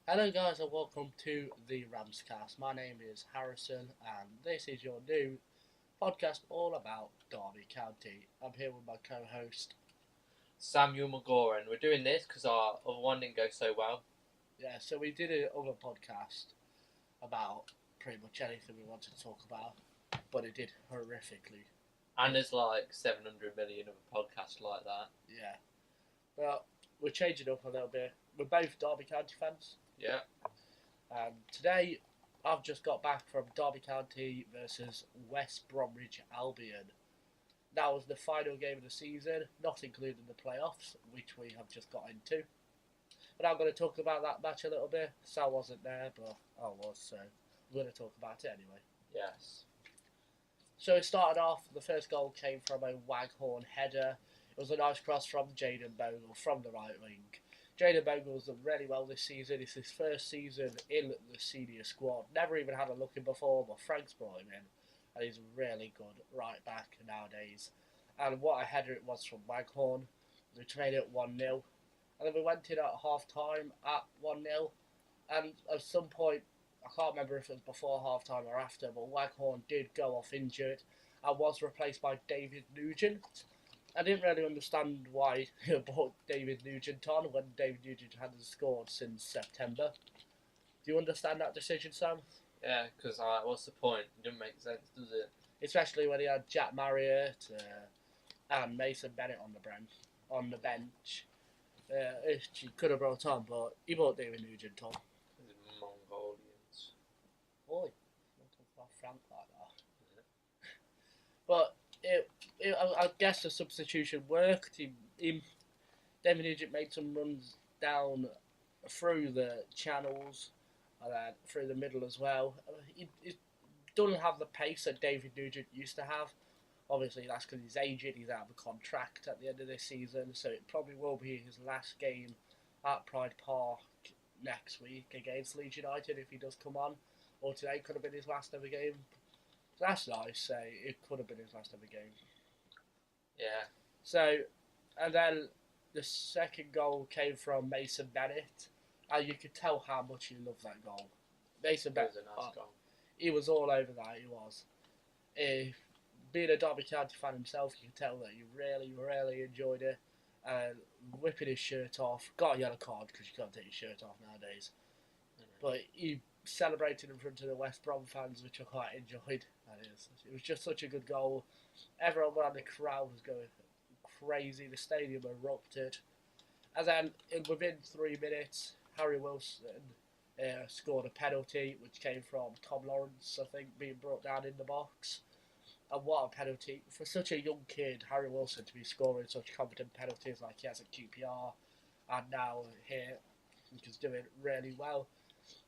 Hello guys and welcome to the Ramscast. My name is Harrison and this is your new podcast all about Derby County. I'm here with my co-host. Samuel McGoran. We're doing this because our other one didn't go so well. Yeah, so we did another podcast about pretty much anything we wanted to talk about, but it did horrifically. And there's like 700 million of a podcast like that. Yeah. But we're changing up a little bit. We're both Derby County fans. Yeah. And today I've just got back from Derby County versus West Bromwich Albion. That was the final game of the season, not including the playoffs, which we have just got into. But I'm going to talk about that match a little bit. Sal wasn't there, but I was, so I'm going to talk about it anyway. Yes. So it started off, the first goal came from a Waghorn header. It was a nice cross from Jaden Bogle from the right wing. Jaden Bogle's done really well this season. It's his first season in the senior squad. Never even had a look in before, but Frank's brought him in. And he's really good right back nowadays. And what a header it was from Waghorn, which made it 1-0. And then we went in at half time at 1-0. And at some point, I can't remember if it was before half time or after, but Waghorn did go off injured and was replaced by David Nugent. I didn't really understand why he brought David Nugent on when David Nugent hadn't scored since September. Do you understand that decision, Sam? Yeah, because what's the point? It doesn't make sense, does it? Especially when he had Jack Marriott and Mason Bennett on the bench. He could have brought on, but he brought David Nugent on. The Mongolians. Boy, don't talk about Frank like that. But I guess the substitution worked. David Nugent made some runs down through the channels and then through the middle as well. He doesn't have the pace that David Nugent used to have. Obviously, that's because he's aged. He's out of a contract at the end of this season, so it probably will be his last game at Pride Park next week against Leeds United if he does come on. Or today could have been his last ever game. So that's nice. It could have been his last ever game. Yeah. So, and then the second goal came from Mason Bennett, and you could tell how much he loved that goal. Mason Bennett, It was a nice goal. he was all over that. He was. Being a Derby County fan himself, you could tell that he really, really enjoyed it. Whipping his shirt off, got a yellow card because you can't take your shirt off nowadays. But he celebrated in front of the West Brom fans, which I quite enjoyed. It was just such a good goal. Everyone around the crowd was going crazy. The stadium erupted. And then within 3 minutes, Harry Wilson scored a penalty, which came from Tom Lawrence, I think, being brought down in the box. And what a penalty. For such a young kid, Harry Wilson, to be scoring such competent penalties like he has at QPR and now here, I think he's doing really well.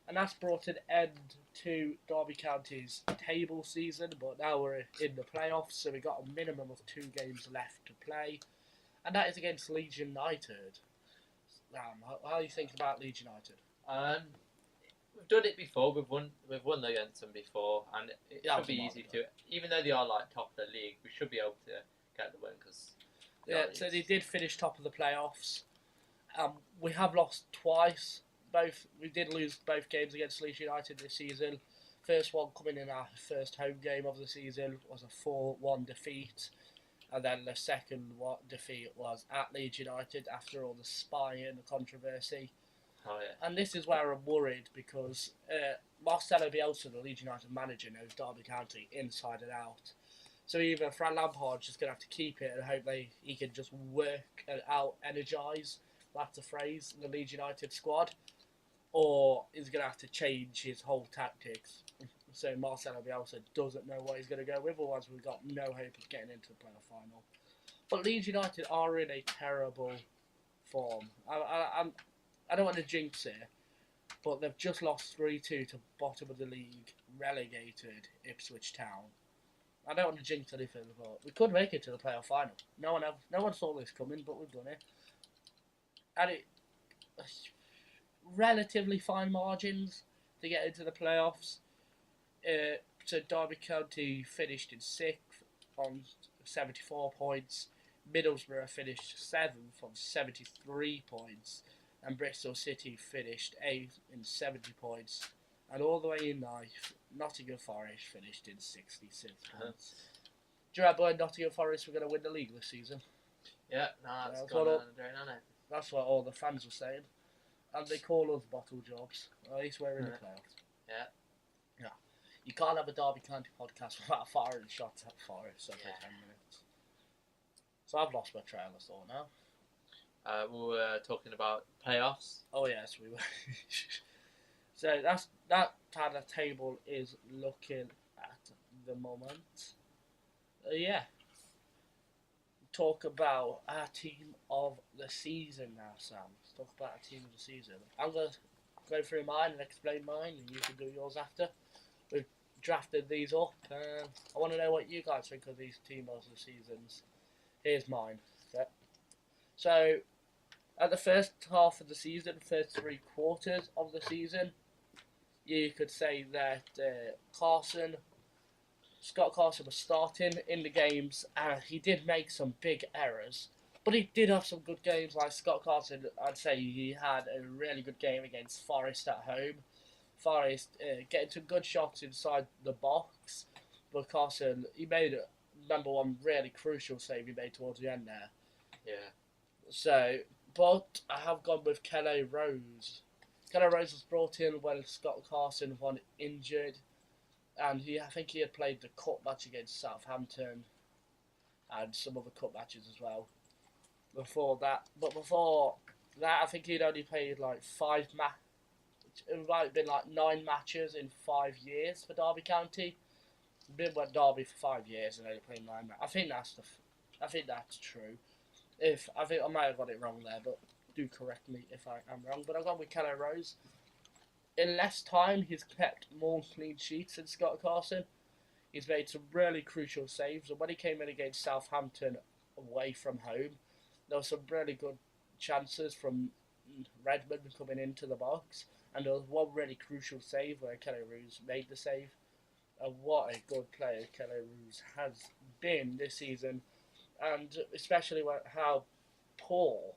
And that's brought an end to Derby County's table season, but now we're in the playoffs, so we've got a minimum of 2 games left to play. And that is against Leeds United. How do you think about Leeds United? We've done it before. We've won against them before, and it should be easy to. Even though they are like top of the league, we should be able to get the win because. Yeah, so they did finish top of the playoffs. We have lost twice. We did lose both games against Leeds United this season. First one coming in our first home game of the season was a 4-1 defeat. And then the second defeat was at Leeds United after all the spying and the controversy. Oh, yeah. And this is where I'm worried because Marcelo Bielsa, the Leeds United manager, knows Derby County inside and out. So either Fran Lampard's just going to have to keep it and hope he can just work and out-energise, that's the phrase, the Leeds United squad. Or he's going to have to change his whole tactics. So Marcelo Bielsa doesn't know what he's going to go with, otherwise we've got no hope of getting into the playoff final. But Leeds United are in a terrible form. I don't want to jinx it, but they've just lost 3-2 to bottom of the league, relegated Ipswich Town. I don't want to jinx anything, but we could make it to the playoff final. No one saw this coming, but we've done it. And relatively fine margins to get into the playoffs. So Derby County finished in 6th on 74 points. Middlesbrough finished 7th on 73 points. and Bristol City finished 8th in 70 points, and all the way in 9th, Nottingham Forest finished in 66 points. Do you remember Nottingham Forest were going to win the league this season? Yeah, no, that's gone on and down, hasn't it? That's what all the fans were saying. And they call us bottle jobs. At least we're in the playoffs. Yeah. Yeah. You can't have a Derby County podcast without firing shots at Forest every 10 minutes. So I've lost my trail of thought now. We were talking about playoffs. Oh yes, we were. So that how the table is looking at the moment. Yeah. Talk about our team of the season now, Sam. Let's talk about our team of the season. I'm going to go through mine and explain mine, and you can do yours after. We've drafted these up, and I want to know what you guys think of these team of the seasons. Here's mine. So, at the first half of the season, first 3 quarters of the season, you could say that Scott Carson was starting in the games, and he did make some big errors, but he did have some good games. Like Scott Carson, I'd say he had a really good game against Forest at home. Forest getting some good shots inside the box, but Carson, he made number one really crucial save he made towards the end there. Yeah. So, but I have gone with Kelly Rose. Kelly Rose was brought in when Scott Carson was injured. And I think he had played the cup match against Southampton and some other cup matches as well. Before that, I think he'd only played like 5 matches. It might have been like 9 matches in 5 years for Derby County. Been with Derby for 5 years and only played 9 matches. I think that's true. I think I might have got it wrong there, but do correct me if I am wrong. But I've gone with Kelly Rose. In less time, he's kept more clean sheets than Scott Carson. He's made some really crucial saves. And when he came in against Southampton away from home, there were some really good chances from Redmond coming into the box. And there was one really crucial save where Kelly Rose made the save. And what a good player Kelly Rose has been this season. And especially how poor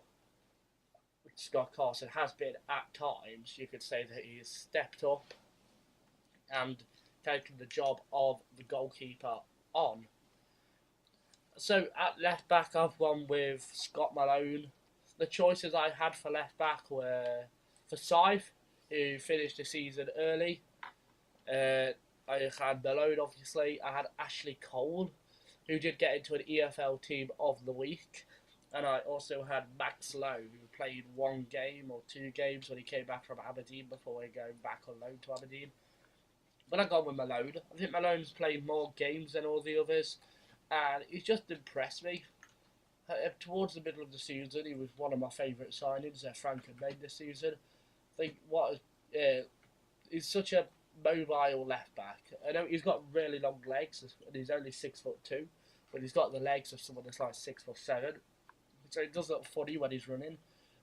Scott Carson has been at times. You could say that he has stepped up and taken the job of the goalkeeper on. So at left back, I've gone with Scott Malone. The choices I had for left back were for Scythe, who finished the season early. I had Malone, obviously. I had Ashley Cole, who did get into an EFL team of the week. And I also had Max Lowe, who played 1 game or 2 games when he came back from Aberdeen before going back on loan to Aberdeen. But I've gone with Malone. I think Malone's played more games than all the others, and he's just impressed me. Towards the middle of the season, he was one of my favourite signings that Frank had made this season. I think he's such a mobile left back. I know he's got really long legs, and he's only 6'2", but he's got the legs of someone that's like 6'7". So it does look funny when he's running,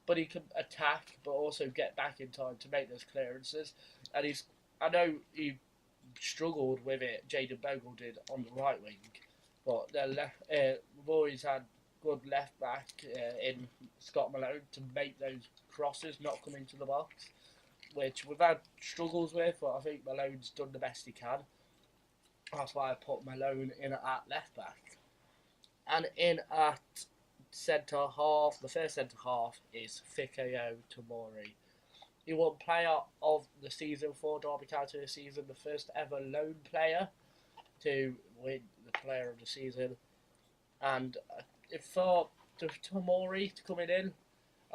but he can attack, but also get back in time to make those clearances. And I know he struggled with it. Jaden Bogle did on the right wing, but we've always had good left back in Scott Malone to make those crosses, not come into the box, which we've had struggles with. But I think Malone's done the best he can. That's why I put Malone in at left back, and in at centre half, the first centre half is Fikayo Tomori. He won Player of the Season for Derby County this season, the first ever loan player to win the Player of the Season. And for Tomori to coming in,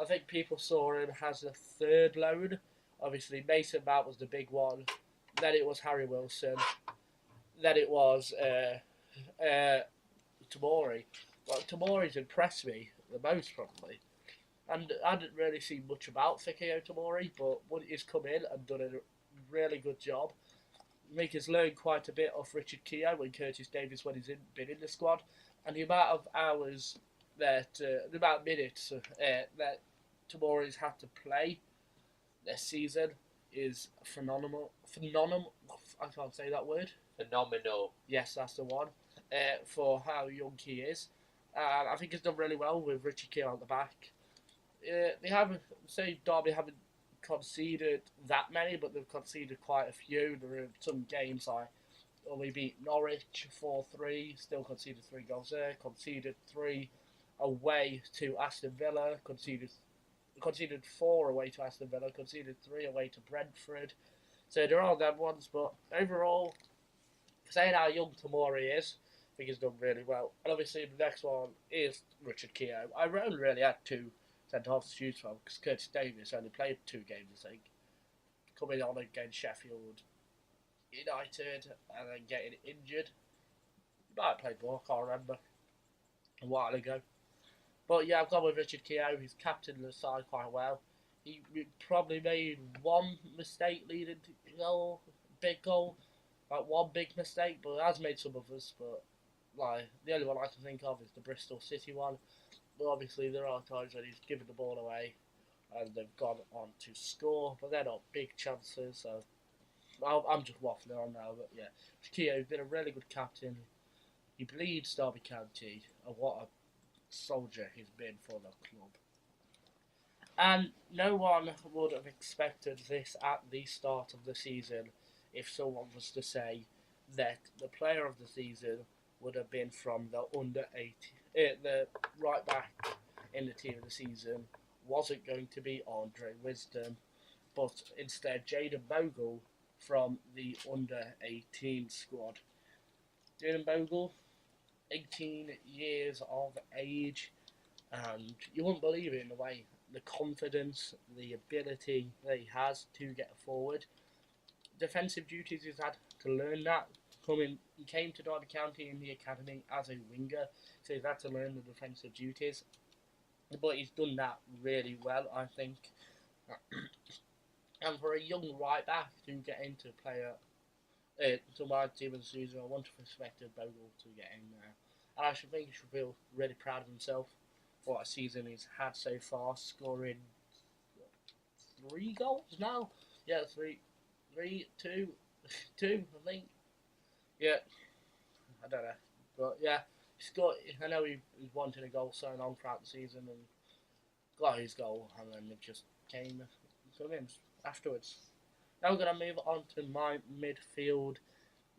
I think people saw him as the 3rd loan. Obviously, Mason Mount was the big one. Then it was Harry Wilson. Then it was Tomori. But Tomori's impressed me the most, probably. And I didn't really see much about Fikayo Tomori, but when he's come in and done a really good job, I think he's learned quite a bit off Richard Keogh when Curtis Davis been in the squad, and the amount of hours the amount of minutes that Tomori's had to play this season is phenomenal. I can't say that word. Phenomenal. Yes, that's the one. For how young he is. I think he's done really well with Richie Keogh at the back. They haven't, say Derby haven't conceded that many, but they've conceded quite a few. There are some games like, well, we beat Norwich 4-3, still conceded 3 goals there, conceded 3 away to Aston Villa, conceded 4 away to Aston Villa, conceded 3 away to Brentford. So there are them ones, but overall, saying how young Tamori is, I think he's done really well. And obviously the next one is Richard Keogh. I only really had 2 centre-halves to choose from because Curtis Davies only played 2 games, I think. Coming on against Sheffield United and then getting injured. He might have played more, I can't remember. A while ago. But yeah, I've gone with Richard Keogh. He's captained the side quite well. He probably made one mistake leading to goal, big goal, like one big mistake, but has made some others. But like the only one I can think of is the Bristol City one. But obviously there are times when he's given the ball away and they've gone on to score, but they're not big chances. So I'm just waffling on now. But yeah, Keogh's been a really good captain. He bleeds Derby County, and what a soldier he's been for the club. And no one would have expected this at the start of the season if someone was to say that the player of the season would have been from the under 18, the right back in the team of the season wasn't going to be Andre Wisdom, but instead Jaden Bogle from the under 18 squad. Jaden Bogle, 18 years of age, and you wouldn't believe it in a way. The confidence, the ability that he has to get forward. Defensive duties he's had to learn that. He came to Derby County in the academy as a winger, so he's had to learn the defensive duties. But he's done that really well, I think. And for a young right back to get into player to my team of the season, I want to respect Bogle to get in there. And I should think he should feel really proud of himself for what a season he's had so far, scoring 3 goals now. Yeah, 2, I think. Yeah, I don't know, but yeah, I know he was wanting a goal so long throughout the season and got his goal, and then it just came from him afterwards. Now we're gonna move on to my midfield,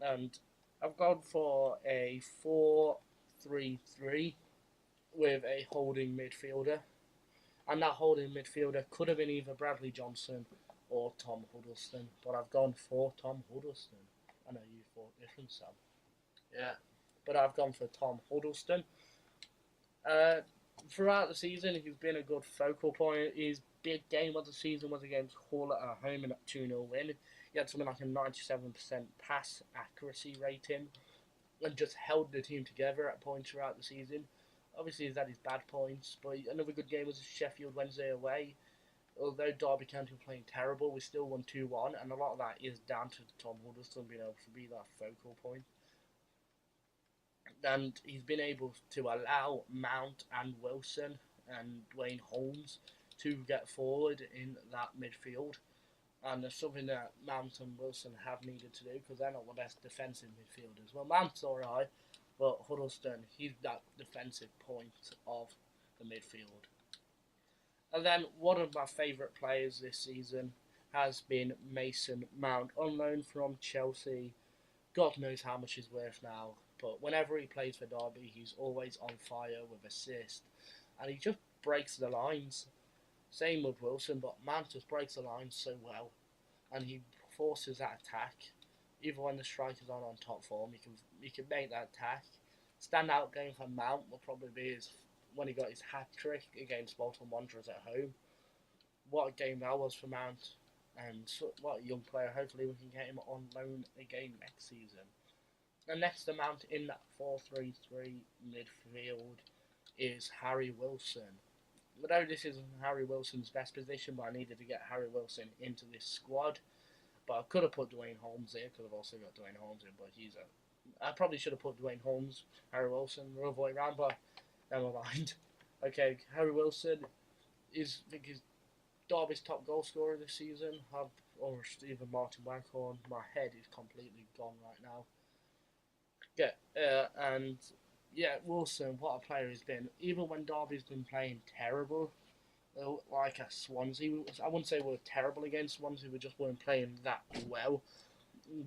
and I've gone for a 4-3-3 with a holding midfielder, and that holding midfielder could have been either Bradley Johnson or Tom Huddleston, but I've gone for Tom Huddleston. I know you thought different, Sam. Yeah, but I've gone for Tom Huddleston. Throughout the season, he's been a good focal point. His big game of the season was against Hull at home in a 2-0 win. He had something like a 97% pass accuracy rating and just held the team together at points throughout the season. Obviously, he's had his bad points, but another good game was Sheffield Wednesday away. Although Derby County were playing terrible, we still won 2-1, and a lot of that is down to Tom Huddleston being able to be that focal point. And he's been able to allow Mount and Wilson and Dwayne Holmes to get forward in that midfield. And it's something that Mount and Wilson have needed to do because they're not the best defensive midfielders. Well, Mount's alright, but Huddleston, he's that defensive point of the midfield. And then one of my favourite players this season has been Mason Mount, on loan from Chelsea. God knows how much he's worth now, but whenever he plays for Derby, he's always on fire with assists, and he just breaks the lines. Same with Wilson, but Mount just breaks the lines so well, and he forces that attack. Even when the strikers aren't on top form, he can make that attack. Standout game for Mount will probably be when he got his hat-trick against Bolton Wanderers at home. What a game that was for Mount, and what a young player. Hopefully we can get him on loan again next season. And next to Mount in that 4-3-3 midfield is Harry Wilson. Although this isn't Harry Wilson's best position, but I needed to get Harry Wilson into this squad. But I could have put Dwayne Holmes here, because I've also got Dwayne Holmes in, but I probably should have put Dwayne Holmes, Harry Wilson, the other way around, but never mind. Okay, Harry Wilson is, I think, he's Derby's top goal scorer this season. Or even Martin Waghorn. My head is completely gone right now. Wilson, what a player he's been. Even when Derby's been playing terrible, like a Swansea. I wouldn't say we were terrible against Swansea. We just weren't playing that well.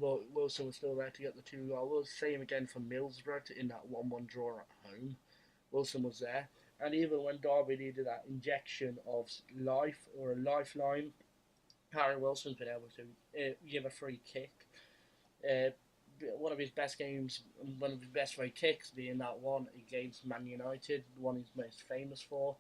But Wilson was still there to get the 2 goals. Same again for Middlesbrough in that 1-1 draw at home. Wilson was there. And even when Derby needed that injection of life or a lifeline, Harry Wilson's been able to give a free kick. One of his best games, one of his best free kicks being that one against Man United, the one he's most famous for.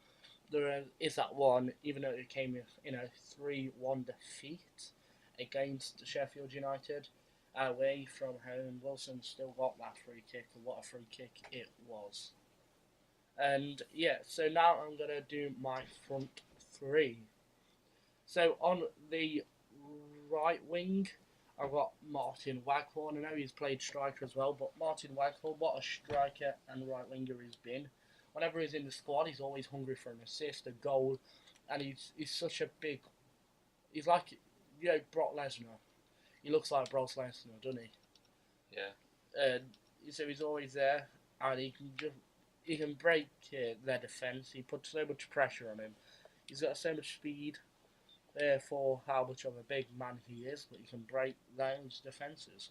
There is that one, even though it came in a 3-1 defeat against Sheffield United away from home, Wilson still got that free kick, and what a free kick it was. And yeah, so now I'm going to do my front three. So on the right wing, I've got Martin Waghorn. I know he's played striker as well, but Martin Waghorn, what a striker and right winger he's been. Whenever he's in the squad, he's always hungry for an assist, a goal, and he's such a big... He's like, Brock Lesnar. He looks like Brock Lesnar, doesn't he? Yeah. So he's always there, and he can break their defence. He puts so much pressure on him. He's got so much speed for how much of a big man he is, but he can break those defences.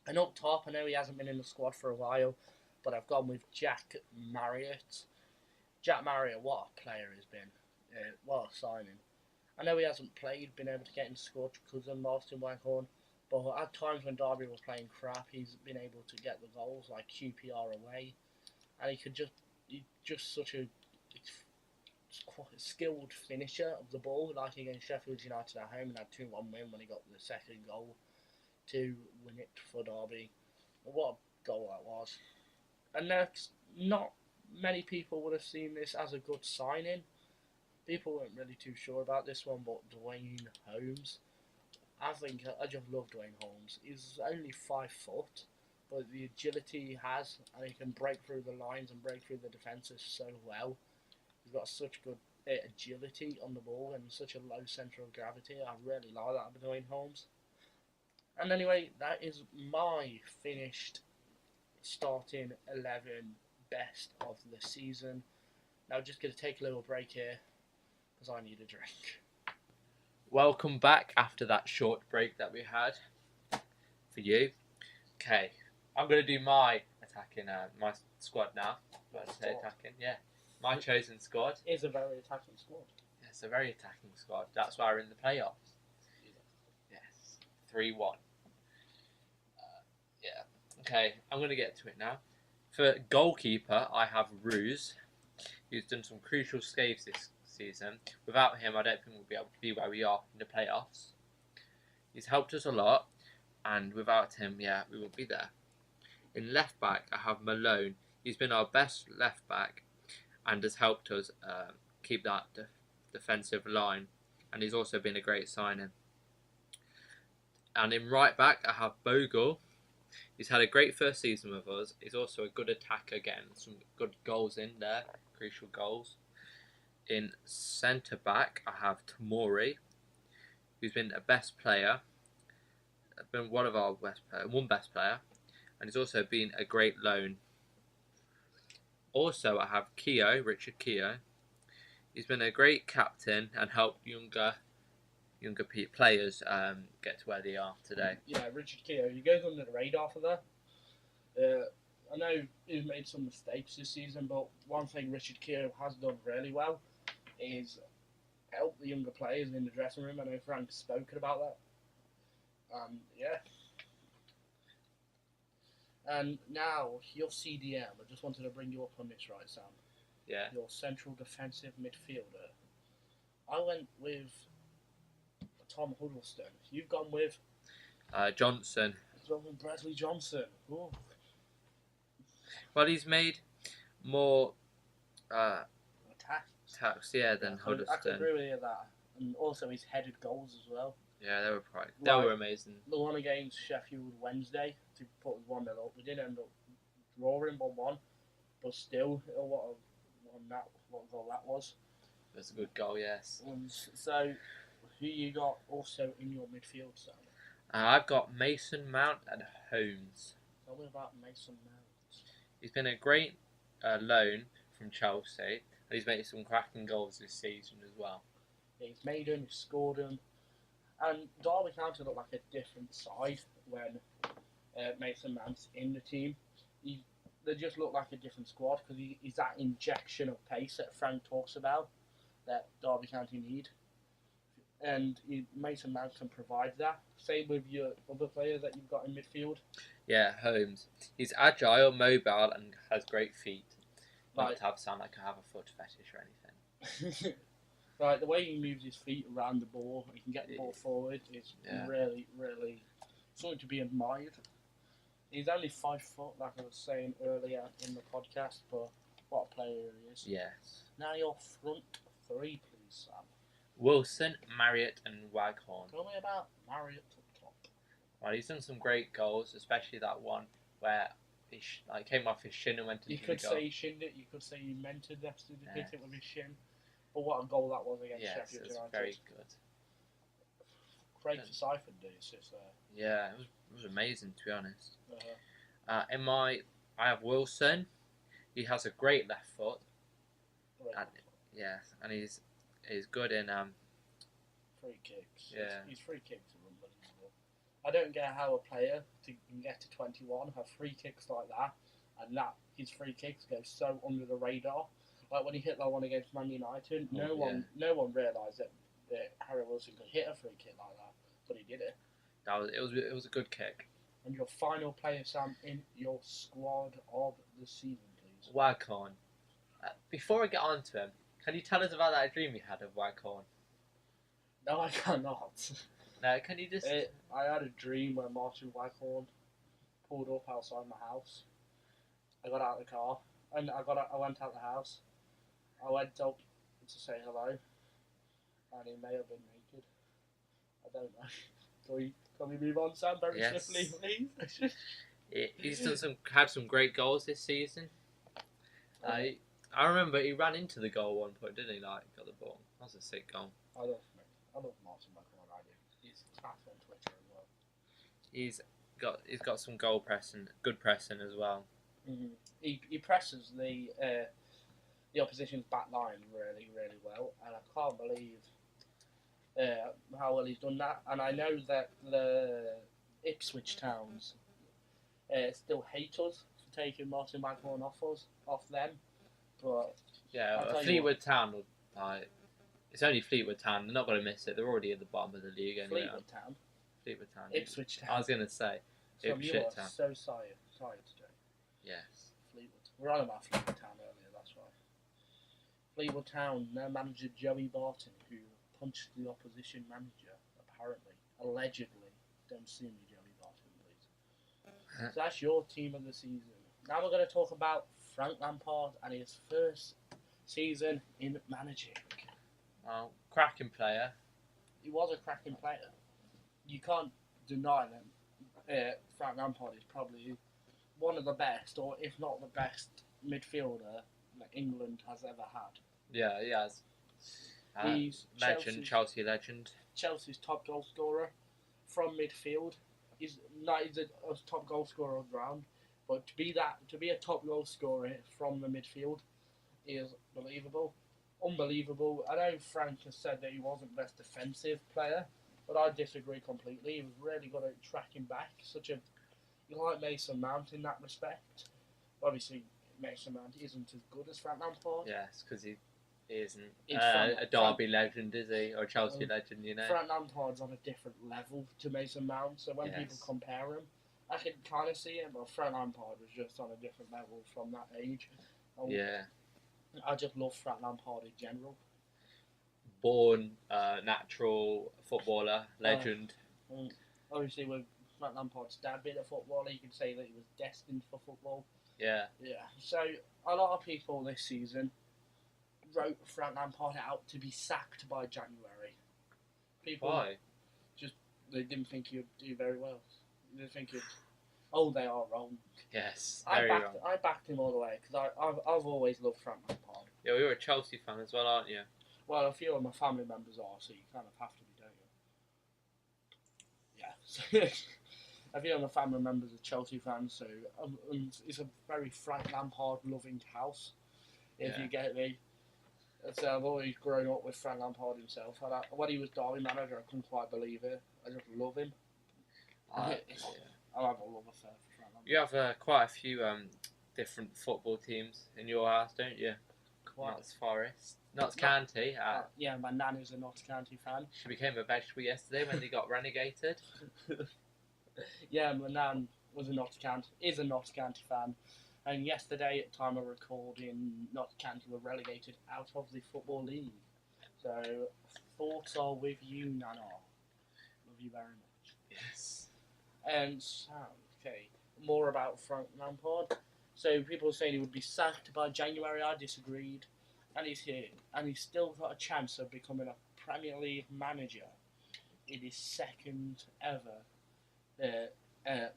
And up top, I know he hasn't been in the squad for a while, but I've gone with Jack Marriott. Jack Marriott, what a player he's been. What a signing. I know he hasn't been able to get in the squad because of Martin Waghorn, but at times when Derby was playing crap, he's been able to get the goals, like QPR away. And he's just such a skilled finisher of the ball, like against Sheffield United at home, and had 2-1 win when he got the second goal to win it for Derby. What a goal that was. And not many people would have seen this as a good signing. People weren't really too sure about this one, but Dwayne Holmes. I just love Dwayne Holmes. He's only 5 foot, but the agility he has, and he can break through the lines and break through the defences so well. He's got such good agility on the ball and such a low centre of gravity. I really like that about Dwayne Holmes. And anyway, that is my finished starting 11 best of the season. Now just going to take a little break here because I need a drink. Welcome back after that short break that we had for you. Okay, I'm going to do my attacking, my squad now. Attacking, yeah. My chosen squad. It is a very attacking squad. Yeah, it's a very attacking squad. That's why we're in the playoffs. Yes, 3-1. Yeah. Okay, I'm going to get to it now. For goalkeeper, I have Ruse, who's done some crucial saves this season. Without him, I don't think we'll be able to be where we are in the playoffs. He's helped us a lot, and without him, yeah, we won't be there. In left back, I have Malone. He's been our best left back and has helped us keep that defensive line, and he's also been a great signing. And in right back, I have Bogle. He's had a great first season with us. He's also a good attacker, getting some good goals in there, crucial goals. In centre back, I have Tamori, who's been a best player, been one of our best player, and he's also been a great loan. Also, I have Richard Keogh. He's been a great captain and helped younger players get to where they are today. Yeah, Richard Keogh, he goes under the radar for that. I know he's made some mistakes this season, but one thing Richard Keogh has done really well is help the younger players in the dressing room. I know Frank's spoken about that. Yeah. And now, your CDM, I just wanted to bring you up on this, right, Sam? Yeah. Your central defensive midfielder. I went with Tom Huddleston. You've gone with? Johnson. Bradley Johnson. Ooh. Well, he's made more attacks, than Huddleston. I can agree with you that. And also, he's headed goals as well. Yeah, they were amazing. The one against Sheffield Wednesday to put 1-0 up. We did end up drawing 1-1, but still, what goal that was. That's a good goal, yes. So, who you got also in your midfield, Sam? I've got Mason Mount and Holmes. Tell me about Mason Mount. He's been a great loan from Chelsea, and he's made some cracking goals this season as well. He's made them, he's scored them. And Derby County look like a different side when Mason Mount's in the team. They just look like a different squad because he's that injection of pace that Frank talks about that Derby County need. And Mason Mount can provide that. Same with your other players that you've got in midfield. Yeah, Holmes. He's agile, mobile, and has great feet. Not to sound like I have a foot fetish or anything. Right, the way he moves his feet around the ball, he can get the ball forward, is really, really something to be admired. He's only 5 foot, like I was saying earlier in the podcast, but what a player he is. Yes. Now your front three, please, Sam. Wilson, Marriott, and Waghorn. Tell me about Marriott up top. Well, he's done some great goals, especially that one where he came off his shin and went into the goal. You could say he shinned it, you could say he meant to hit it with his shin. But what a goal that was against Sheffield United. Yes, very good. Craig Forsyth did assist there. Yeah, it was amazing, to be honest. I have Wilson. He has a great left foot. And he's good in free kicks. Yeah. His free kicks are unbelievable. I don't get how a player can get to 21 have free kicks like that, and his free kicks go so under the radar. Like when he hit that one against Man United, no one realised that Harry Wilson could hit a free kick like that, but he did it. It was a good kick. And your final player, Sam, in your squad of the season, please. Waghorn. Before I get on to him, can you tell us about that dream you had of Waghorn? No, I cannot. No, can you just... I had a dream where Martin Waghorn pulled up outside my house. I got out of the car, and I went out the house. I went up to say hello, and he may have been naked. I don't know. Can we move on, Sam, very swiftly, please? He's had some great goals this season. I remember he ran into the goal one point, didn't he? Got the ball. That was a sick goal. I love Martin Waghorn. I do. He's fast on Twitter as well. He's got some goal pressing, good pressing as well. Mm-hmm. He presses the opposition's back line really, really well, and I can't believe how well he's done that. And I know that the Ipswich Towns still hate us for taking Martin Waghorn off them, but Fleetwood Town, it's only Fleetwood Town. They're not going to miss it. They're already at the bottom of the league anyway. Fleetwood Town. Ipswich Town. I was going to say Ipswich Town. So sorry today. Yes. Fleetwood. We're on about Fleetwood Town earlier. That's why. Fleetwood Town, their manager Joey Barton, who punched the opposition manager, apparently, allegedly. Don't sue me, Joey Barton, please. So that's your team of the season. Now we're going to talk about Frank Lampard and his first season in managing. Cracking player. He was a cracking player. You can't deny that Frank Lampard is probably one of the best, or if not the best, midfielder that England has ever had. Yeah, he has. He's Chelsea legend. Chelsea's top goal scorer from midfield. He's a top goal scorer all round, but to be a top goal scorer from the midfield is unbelievable. I know Frank has said that he wasn't the best defensive player, but I disagree completely. He was really good at tracking back. You like Mason Mount in that respect. Obviously, Mason Mount isn't as good as Frank Lampard. Yes, because he isn't a Derby legend, is he? Or a Chelsea legend, you know? Frank Lampard's on a different level to Mason Mount, so when people compare him, I can kind of see it, but Frank Lampard was just on a different level from that age. I just love Frank Lampard in general. Born natural footballer, legend. Obviously, with Frank Lampard's dad being a footballer, you could say that he was destined for football. Yeah. So a lot of people this season wrote Frank Lampard out to be sacked by January. Why? They didn't think he'd do very well. They think he'd. Oh, they are wrong. Yes, I backed him all the way because I've always loved Frank Lampard. Yeah, you're a Chelsea fan as well, aren't you? Well, a few of my family members are, so you kind of have to be, don't you? Yeah. A few of my family members are Chelsea fans, so it's a very Frank Lampard loving house, if you get me. So I've always grown up with Frank Lampard himself. When he was Derby manager, I couldn't quite believe it. I just love him. I have a love affair for Frank Lampard. You have quite a few different football teams in your house, don't you? Notts Forest. Notts County. Yeah, my nan is a Notts County fan. She became a vegetable yesterday when they got renegated. Yeah, my nan is a Notts County fan. And yesterday, at time of recording, Notts County were relegated out of the Football League. So, thoughts are with you, Nana. Love you very much. Yes. And so, okay, more about Frank Lampard. So, people are saying he would be sacked by January. I disagreed. And he's here. And he's still got a chance of becoming a Premier League manager in his second ever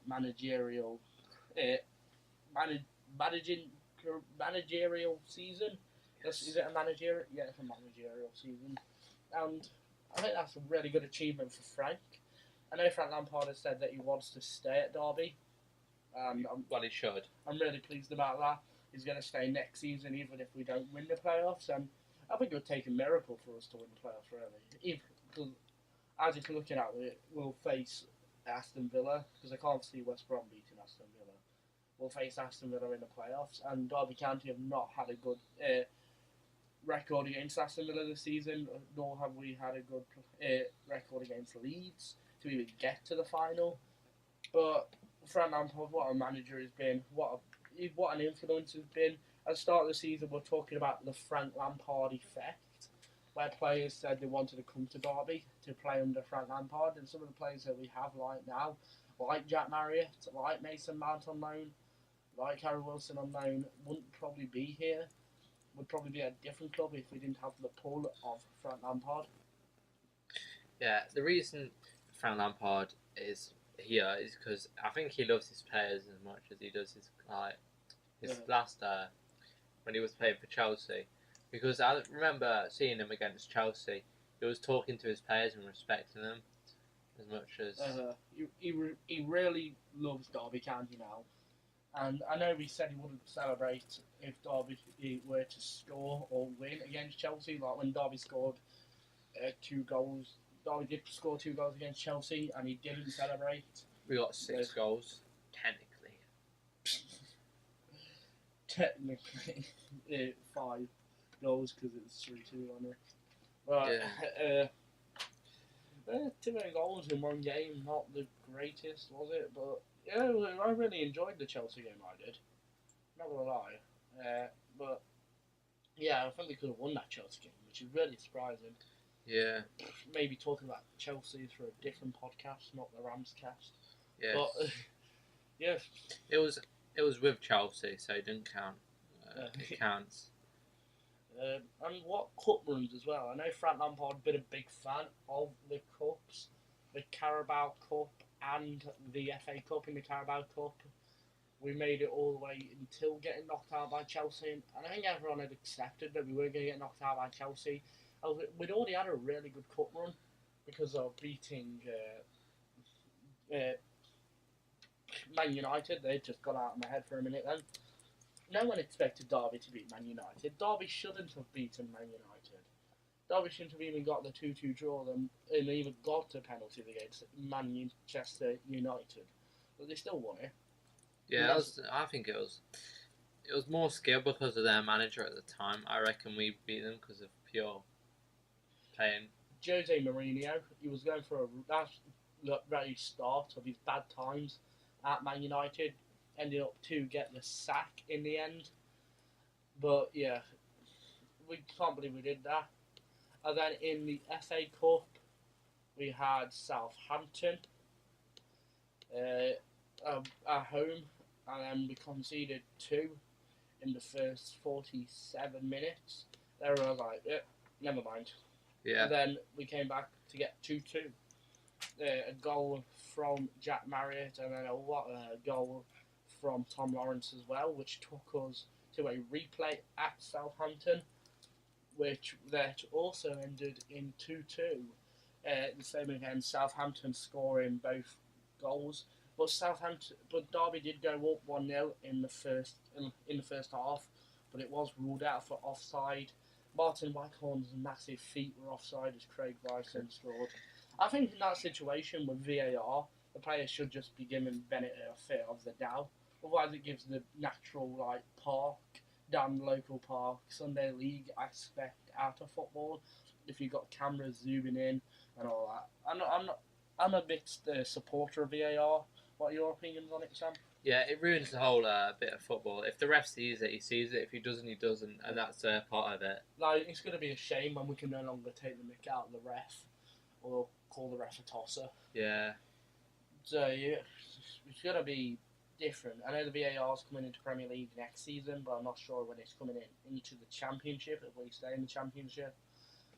managerial managerial season. Yes. Is it a managerial? Yeah, it's a managerial season, and I think that's a really good achievement for Frank. I know Frank Lampard has said that he wants to stay at Derby. Well, he should. I'm really pleased about that. He's going to stay next season, even if we don't win the playoffs. And I think it would take a miracle for us to win the playoffs, really. Because as it's looking at it, we'll face Aston Villa, because I can't see West Brom beating Aston Villa. We'll face Aston Villa in the playoffs, and Derby County have not had a good record against Aston Villa this season, nor have we had a good record against Leeds to even get to the final. But Frank Lampard, what a manager he's been, what an influence he's been. At the start of the season, we're talking about the Frank Lampard effect, where players said they wanted to come to Derby to play under Frank Lampard, and some of the players that we have right now, like Jack Marriott, like Mason Mount on loan, like Harry Wilson on loan, wouldn't probably be here. Would probably be at a different club if we didn't have the pull of Frank Lampard. Yeah, the reason Frank Lampard is here is because I think he loves his players as much as he does his last when he was playing for Chelsea. Because I remember seeing him against Chelsea, he was talking to his players and respecting them as much as he really loves Derby County now. And I know he said he wouldn't celebrate if Derby were to score or win against Chelsea. Like when Derby scored 2 goals. Derby did score 2 goals against Chelsea and he didn't celebrate. We got 6 goals, technically. Technically. 5 goals because it was 3-2 on it. But, 2 goals in one game, not the greatest, was it? But yeah, I really enjoyed the Chelsea game. I did. Not gonna lie. But yeah, I think they could have won that Chelsea game, which is really surprising. Yeah. Maybe talking about Chelsea for a different podcast, not the Rams cast. Yes. But yeah. It was with Chelsea, so it didn't count. It counts. And what cup runs as well. I know Frank Lampard been a big fan of the cups, the Carabao Cup and the FA Cup. In the Carabao Cup, we made it all the way until getting knocked out by Chelsea, and I think everyone had accepted that we were going to get knocked out by Chelsea. We'd already had a really good cup run because of beating Man United. They'd just got out of my head for a minute then. No one expected Derby to beat Man United. Derby shouldn't have beaten Man United. Derby shouldn't have even got the 2-2 draw and even got to penalties against Manchester United. But they still won it. Yeah, I think it was more skill because of their manager at the time. I reckon we beat them because of pure playing. Jose Mourinho, he was going for the very start of his bad times at Man United. Ended up to get the sack in the end. But yeah, we can't believe we did that. And then in the FA Cup, we had Southampton at home, and then we conceded 2 in the first 47 minutes. They were like, yeah, never mind. Yeah. And then we came back to get 2-2. A goal from Jack Marriott, and then a goal from Tom Lawrence as well, which took us to a replay at Southampton, which that also ended in 2-2. The same again, Southampton scoring both goals, but Derby did go up 1-0 in the first half, but it was ruled out for offside. Martin Waghorn's massive feet were offside as Craig Bryson scored. I think in that situation with VAR, the players should just be given benefit of the doubt. Otherwise, it gives the natural park, down local park, Sunday league aspect out of football. If you've got cameras zooming in and all that, I'm a mixed supporter of VAR. What are your opinions on it, Sam? Yeah, it ruins the whole bit of football. If the ref sees it, he sees it. If he doesn't, he doesn't, and that's part of it. It's going to be a shame when we can no longer take the mick out of the ref or call the ref a tosser. Yeah. So yeah, it's going to be different. I know the VAR's coming into Premier League next season, but I'm not sure when it's coming into the Championship, if we stay in the Championship.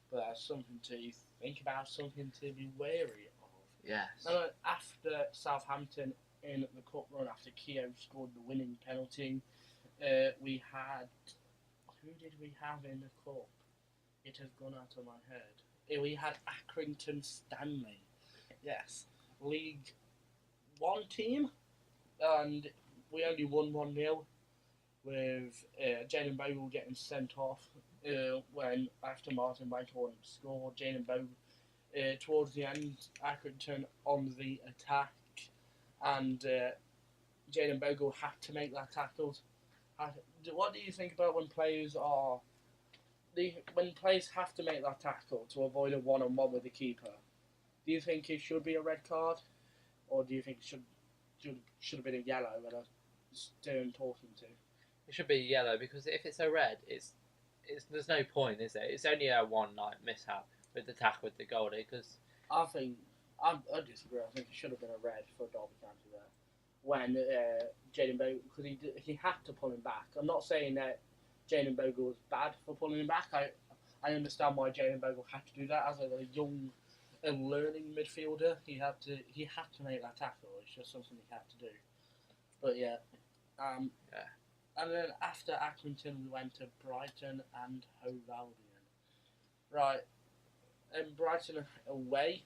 But that's something to think about, something to be wary of. Yes. And after Southampton in the cup run, after Keogh scored the winning penalty, we had... Who did we have in the cup? It has gone out of my head. We had Accrington Stanley. Yes. League 1 team. And we only won 1-0 with Jaden Bogle getting sent off when after Martin Waghorn scored. Jaden Bogle towards the end, Accrington on the attack, and Jaden Bogle had to make that tackle. What do you think about when players have to make that tackle to avoid a one-on-one with the keeper? Do you think it should be a red card, or do you think it should have been a yellow and a stern talking to? It should be yellow, because if it's a red, it's there's no point, is it? It's only a one mishap with the tackle with the goalie. Because I disagree. I think it should have been a red for Derby County there when Jaden Bogle, because he had to pull him back. I'm not saying that Jaden Bogle was bad for pulling him back. I understand why Jaden Bogle had to do that as a young and learning midfielder. He had to make that tackle. It's just something he had to do. But yeah. And then after Accrington, we went to Brighton and Hove Albion. Right. And Brighton away.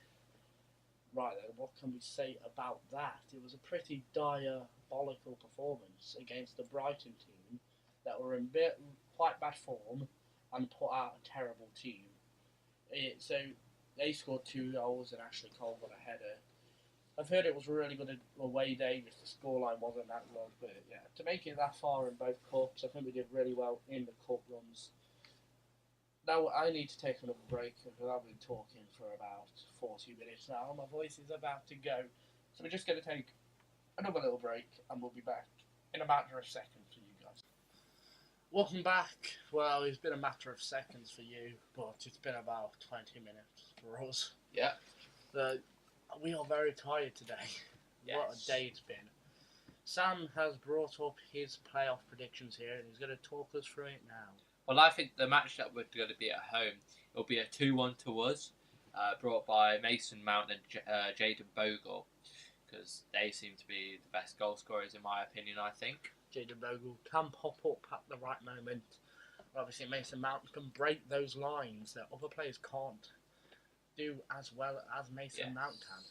Right then, what can we say about that? It was a pretty diabolical performance against the Brighton team that were in quite bad form and put out a terrible team. So they scored 2 goals and Ashley Cole got a header. I've heard it was a really good away day, just the scoreline wasn't that long, but yeah, to make it that far in both cups, I think we did really well in the cup runs. Now I need to take another break because I've been talking for about 40 minutes now. My voice is about to go, so we're just going to take another little break and we'll be back in a matter of seconds for you guys. Welcome back. Well, it's been a matter of seconds for you, but it's been about 20 minutes for us. Yeah. We are very tired today. Yes. What a day it's been. Sam has brought up his playoff predictions here and he's going to talk us through it now. Well, I think the match that we're going to be at home, it'll be a 2-1 to us, brought by Mason Mount and Jaden Bogle, because they seem to be the best goal scorers in my opinion, I think. Jaden Bogle can pop up at the right moment. Obviously, Mason Mount can break those lines that other players can't do as well as Mason Mount can.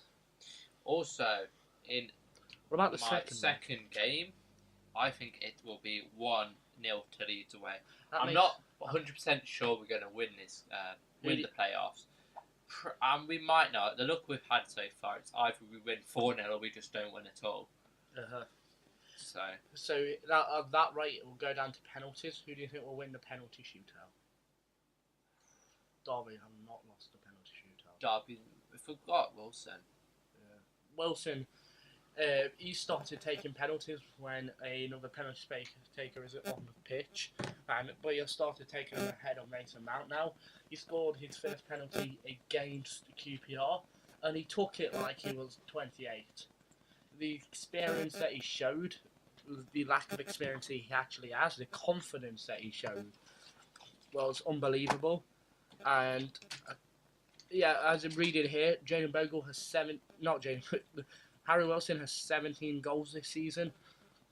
Also, in what about the second game, I think it will be 1-0 to Leeds away. I'm not 100% sure we're going to win this, win the playoffs. And we might not. The luck we've had so far, it's either we win 4-0 or we just don't win at all. So at that rate, it will go down to penalties. Who do you think will win the penalty shootout? Derby have not lost the penalty shootout. Derby, we forgot Wilson. Yeah. Wilson, he started taking penalties when another penalty taker is on the pitch, but he started taking them ahead of Mason Mount now. He scored his first penalty against QPR, and he took it like he was 28. The experience that he showed, the lack of experience he actually has, the confidence that he showed was unbelievable. And as I'm reading here, Jaden Bogle has Harry Wilson has 17 goals this season.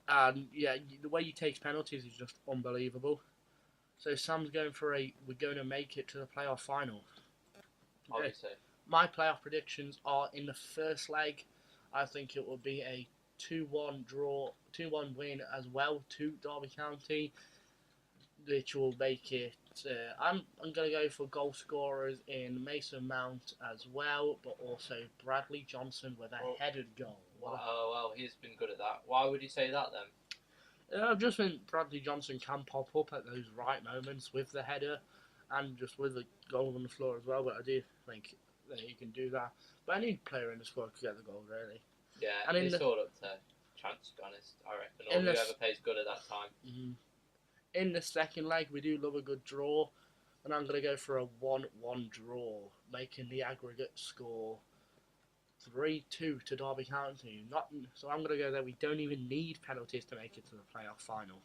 And the way he takes penalties is just unbelievable. So Sam's going for we're going to make it to the playoff final. Obviously. My playoff predictions are in the first leg. I think it will be a 2-1 draw, 2-1 win as well to Derby County, which will make it I'm going to go for goal scorers in Mason Mount as well, but also Bradley Johnson with a headed goal. Oh, well, he's been good at that. Why would you say that then? I just think Bradley Johnson can pop up at those right moments with the header and just with the goal on the floor as well, but I do think that he can do that. But any player in the squad could get the goal, really. Yeah, and it's all up to chance, to be honest, I reckon. Or whoever plays good at that time. Mm-hmm. In the second leg, we do love a good draw, and I'm going to go for a 1-1 draw, making the aggregate score 3-2 to Derby County. So I'm going to go there. We don't even need penalties to make it to the playoff final.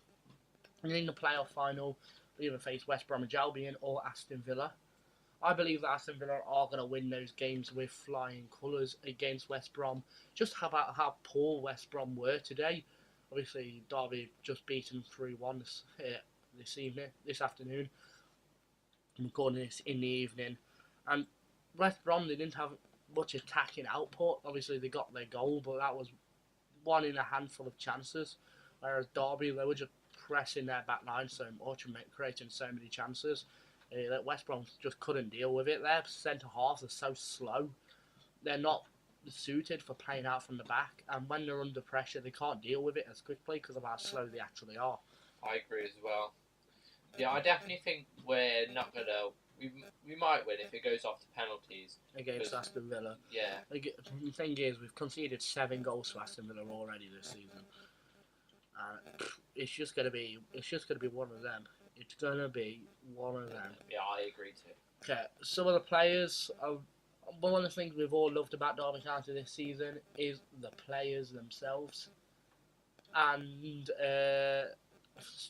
And in the playoff final, we either face West Bromwich Albion or Aston Villa. I believe that Aston Villa are going to win those games with flying colours against West Brom. Just about how poor West Brom were today. Obviously, Derby just beaten 3-1 this afternoon. I'm recording this in the evening. And West Brom, they didn't have much attacking output. Obviously, they got their goal, but that was one in a handful of chances. Whereas Derby, they were just pressing their back line so much and creating so many chances. That West Brom just couldn't deal with it. Their centre halves are so slow. They're not suited for playing out from the back, and when they're under pressure, they can't deal with it as quickly because of how slow they actually are. I agree as well. Yeah, I definitely think we're not going to... We might win if it goes off to penalties. Against Aston Villa. Yeah. The thing is, we've conceded 7 goals to Aston Villa already this season. It's just going to be one of them. It's going to be one of them. Yeah, I agree too. Okay, some of the players... one of the things we've all loved about Derby County this season is the players themselves. And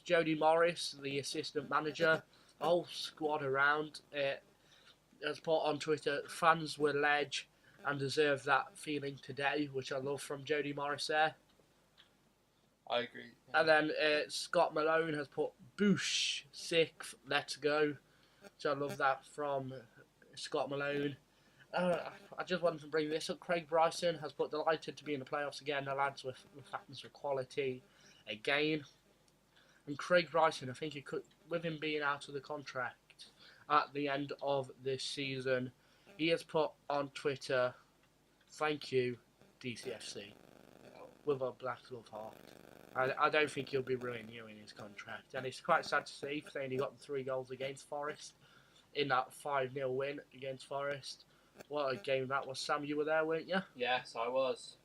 Jody Morris, the assistant manager, the whole squad around, has put on Twitter, fans were ledge and deserve that feeling today, which I love from Jody Morris there. I agree. Yeah. And then Scott Malone has put, boosh, 6th, let's go. So I love that from Scott Malone. I just wanted to bring this up. Craig Bryson has put, delighted to be in the playoffs again. The lads with fatness for quality again. And Craig Bryson, I think he could, with him being out of the contract at the end of this season, he has put on Twitter, thank you, DCFC, with a black love heart. I don't think he'll be renewing his contract. And it's quite sad to see, saying he got 3 goals against Forest in that 5-0 win against Forest. What a game that was. Sam, you were there, weren't you? Yes, I was.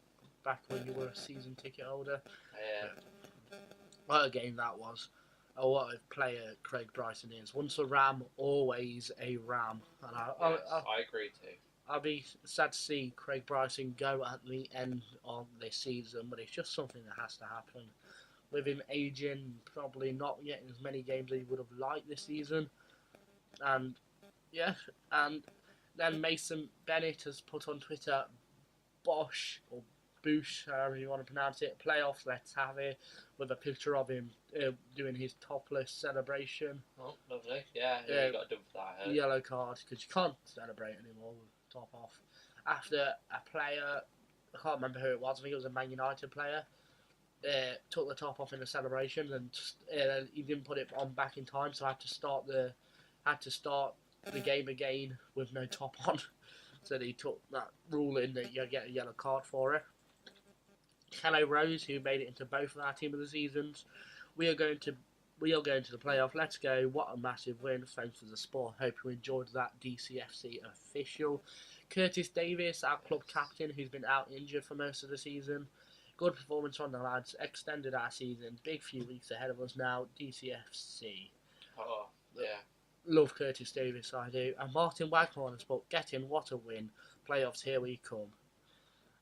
Back when you were a season ticket holder. Yeah. What a game that was. Oh, what a player Craig Bryson is. Once a Ram, always a Ram. And I agree too. I'll be sad to see Craig Bryson go at the end of this season, but it's just something that has to happen. With him aging, probably not getting as many games as he would have liked this season. And, yeah, and then Mason Bennett has put on Twitter, Bosh, or Boosh, however you want to pronounce it, playoffs, let's have it, with a picture of him doing his topless celebration. Oh, lovely. Yeah, he got done for that. Yellow card, because you can't celebrate anymore with top off. After a player, I can't remember who it was, I think it was a Man United player, took the top off in the celebration, and he didn't put it on back in time, so I had to start the game again with no top on. So he took that ruling that you get a yellow card for it. Hello Rose, who made it into both of our team of the seasons. We are going to the playoff. Let's go. What a massive win. Thanks for the support. Hope you enjoyed that. DCFC official. Curtis Davis, our club captain, who's been out injured for most of the season. Good performance from the lads. Extended our season. Big few weeks ahead of us now. DCFC. Oh, yeah. Love Curtis Davis, I do. And Martin Waghorn has put, get in, what a win. Playoffs, here we come.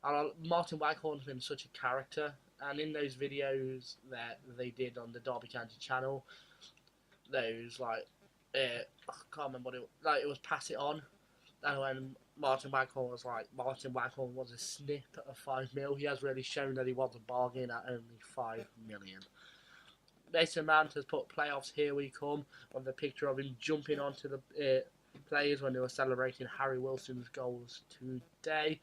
And Martin Waghorn's been such a character. And in those videos that they did on the Derby County channel, those, I can't remember what it was Pass It On. And when Martin Waghorn was a snip of 5 mil, he has really shown that he was a bargain at only 5 million. Mason Mount has put playoffs, here we come, with a picture of him jumping onto the players when they were celebrating Harry Wilson's goals today.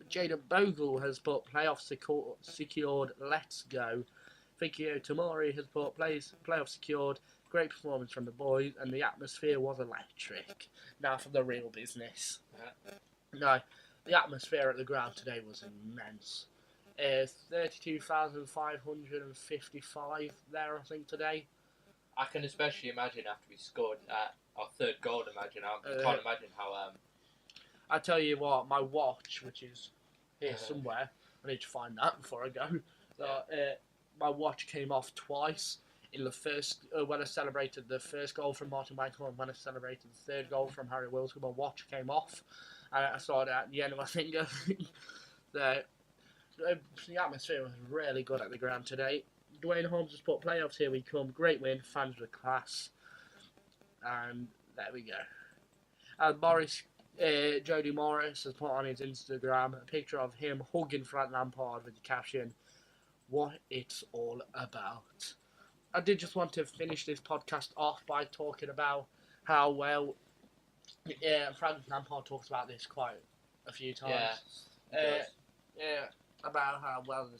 Jaden Bogle has put playoffs secured, let's go. Fikio Tamori has put playoffs secured, great performance from the boys, and the atmosphere was electric. Now for the real business. No, the atmosphere at the ground today was immense. 32,555 there, I think, today. I can especially imagine after we scored our third goal. I can't imagine how. I tell you what, my watch, which is here somewhere, I need to find that before I go. So, my watch came off twice. In the first, when I celebrated the first goal from Martin Michael and when I celebrated the third goal from Harry Wilson, my watch came off. And I saw it at the end of my finger. The atmosphere was really good at the ground today. Dwayne Holmes has put playoffs here we come. Great win, fans were class. And there we go. And Jody Morris has put on his Instagram a picture of him hugging Frank Lampard with the caption, "What it's all about." I did just want to finish this podcast off by talking about how well Frank Lampard talks about this quite a few times. About how well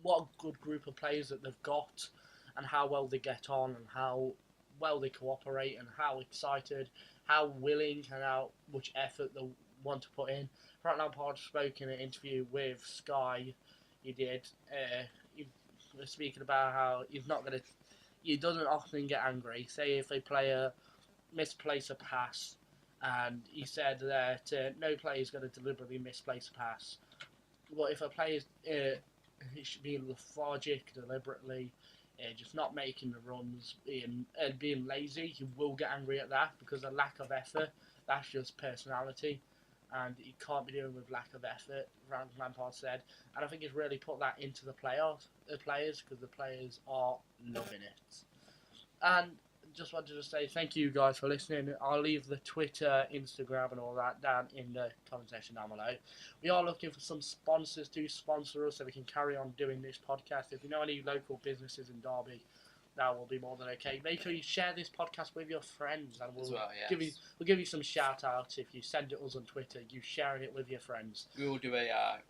what a good group of players that they've got, and how well they get on, and how well they cooperate, and how excited, how willing, and how much effort they want to put in. Frank Lampard spoke in an interview with Sky. He did. He was speaking about how he doesn't often get angry. Say if a player misplace a pass, and he said that no player is going to deliberately misplace a pass. But if a player is being lethargic deliberately, just not making the runs, being lazy, he will get angry at that because of lack of effort. That's just personality, and you can't be doing with lack of effort, Frank Lampard said. And I think he's really put that into the players, because the players are loving it. And just wanted to say thank you guys for listening. I'll leave the Twitter, Instagram and all that down in the comment section down below. We are looking for some sponsors to sponsor us so we can carry on doing this podcast. If you know any local businesses in Derby, that will be more than okay. Make sure you share this podcast with your friends, and we'll give you some shout outs if you send it us on Twitter. You sharing it with your friends. We will do a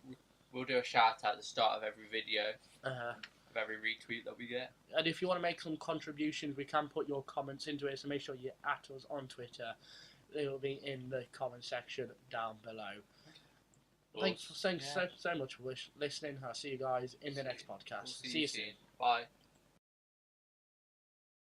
shout out at the start of every video. Of every retweet that we get. And if you want to make some contributions, we can put your comments into it, so make sure you at us on Twitter. They will be in the comment section down below. Thanks so much for listening. I'll see you guys in the next podcast. See you soon. Bye.